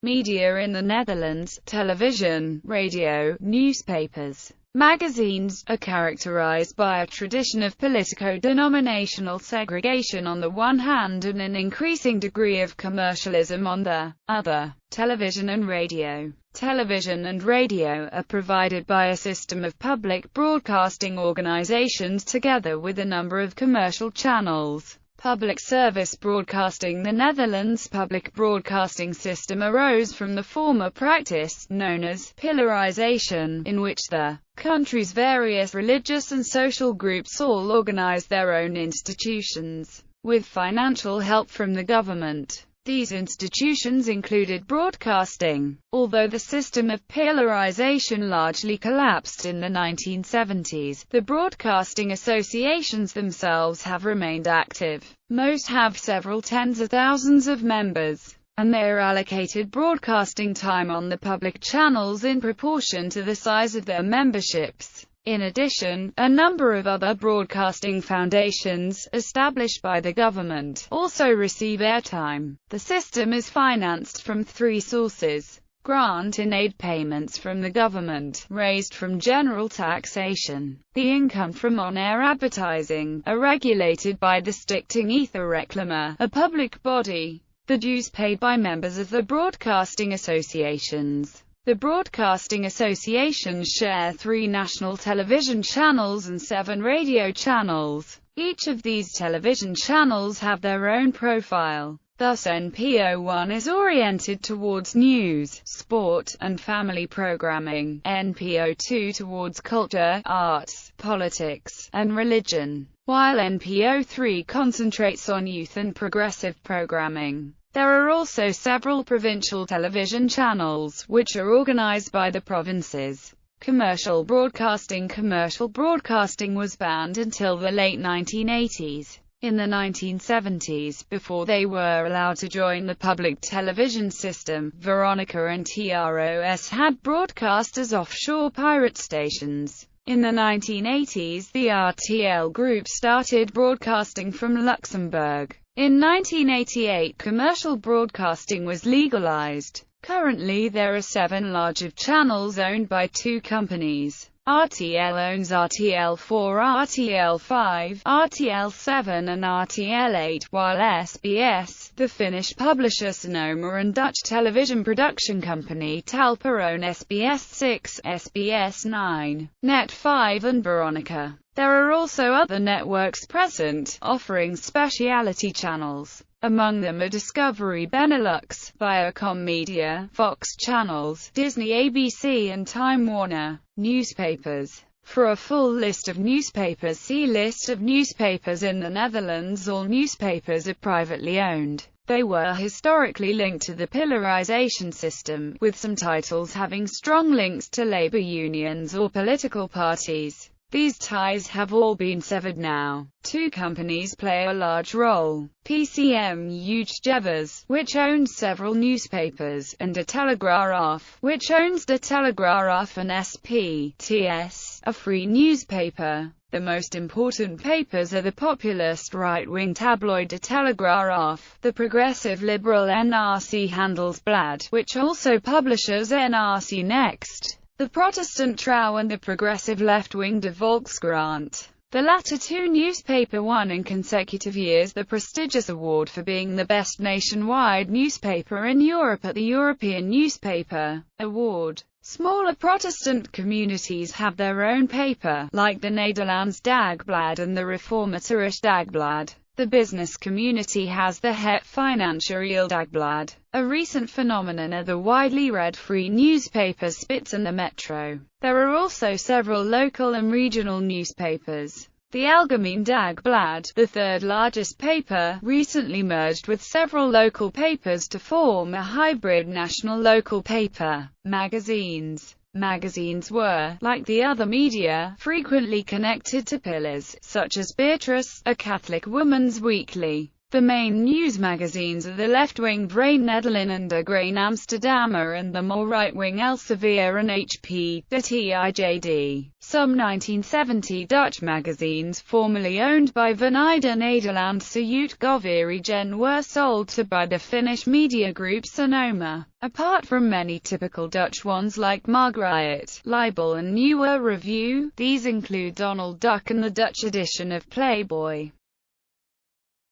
Media in the Netherlands, television, radio, newspapers, magazines, are characterized by a tradition of politico-denominational segregation on the one hand and an increasing degree of commercialism on the other. Television and radio. Television and radio are provided by a system of public broadcasting organizations together with a number of commercial channels. Public service broadcasting. The Netherlands public broadcasting system arose from the former practice, known as pillarization, in which the country's various religious and social groups all organized their own institutions, with financial help from the government. These institutions included broadcasting. Although the system of pillarization largely collapsed in the 1970s, the broadcasting associations themselves have remained active. Most have several tens of thousands of members, and they are allocated broadcasting time on the public channels in proportion to the size of their memberships. In addition, a number of other broadcasting foundations, established by the government, also receive airtime. The system is financed from three sources: grant and aid payments from the government, raised from general taxation. The income from on-air advertising are regulated by the Stichting Reclame, a public body. The dues paid by members of the broadcasting associations. The broadcasting associations share 3 national television channels and 7 radio channels. Each of these television channels have their own profile. Thus NPO1 is oriented towards news, sport, and family programming, NPO2 towards culture, arts, politics, and religion, while NPO3 concentrates on youth and progressive programming. There are also several provincial television channels, which are organized by the provinces. Commercial broadcasting. Commercial broadcasting was banned until the late 1980s. In the 1970s, before they were allowed to join the public television system, Veronica and TROS had broadcast as offshore pirate stations. In the 1980s, the RTL group started broadcasting from Luxembourg. In 1988, commercial broadcasting was legalized. Currently there are 7 larger channels owned by 2 companies. RTL owns RTL4, RTL5, RTL7 and RTL8, while SBS, the Finnish publisher Sanoma, and Dutch television production company Talpa own SBS6, SBS9, Net5 and Veronica. There are also other networks present, offering specialty channels. Among them are Discovery Benelux, Viacom Media, Fox Channels, Disney ABC and Time Warner. Newspapers. For a full list of newspapers, see List of newspapers in the Netherlands. All newspapers are privately owned. They were historically linked to the pillarization system, with some titles having strong links to labor unions or political parties. These ties have all been severed now. 2 companies play a large role: PCM Uitgevers, which owns several newspapers, and De Telegraaf, which owns De Telegraaf and SPTS, a free newspaper. The most important papers are the populist right-wing tabloid De Telegraaf, the progressive liberal NRC Handelsblad, which also publishes NRC Next, the Protestant Trouw, and the progressive left-wing De Volkskrant. The latter 2 newspaper won in consecutive years the prestigious award for being the best nationwide newspaper in Europe at the European Newspaper Award. Smaller Protestant communities have their own paper, like the Nederlands Dagblad and the Reformatorische Dagblad. The business community has the Het Financiële Dagblad. A recent phenomenon are the widely read free newspapers Spits and the Metro. There are also several local and regional newspapers. The Algemeen Dagblad, the 3rd largest paper, recently merged with several local papers to form a hybrid national local paper. Magazines. Magazines were, like the other media, frequently connected to pillars, such as Beatrice, a Catholic woman's weekly. The main news magazines are the left-wing Vrij Nederland and De Grain Amsterdammer, and the more right-wing Elsevier and HP, the TIJD. Some 1970 Dutch magazines, formerly owned by Verenigde Nederlandse Uitgeverijen, were sold to by the Finnish media group Sanoma. Apart from many typical Dutch ones like Margriet, Libel and Nieuwe Review, these include Donald Duck and the Dutch edition of Playboy.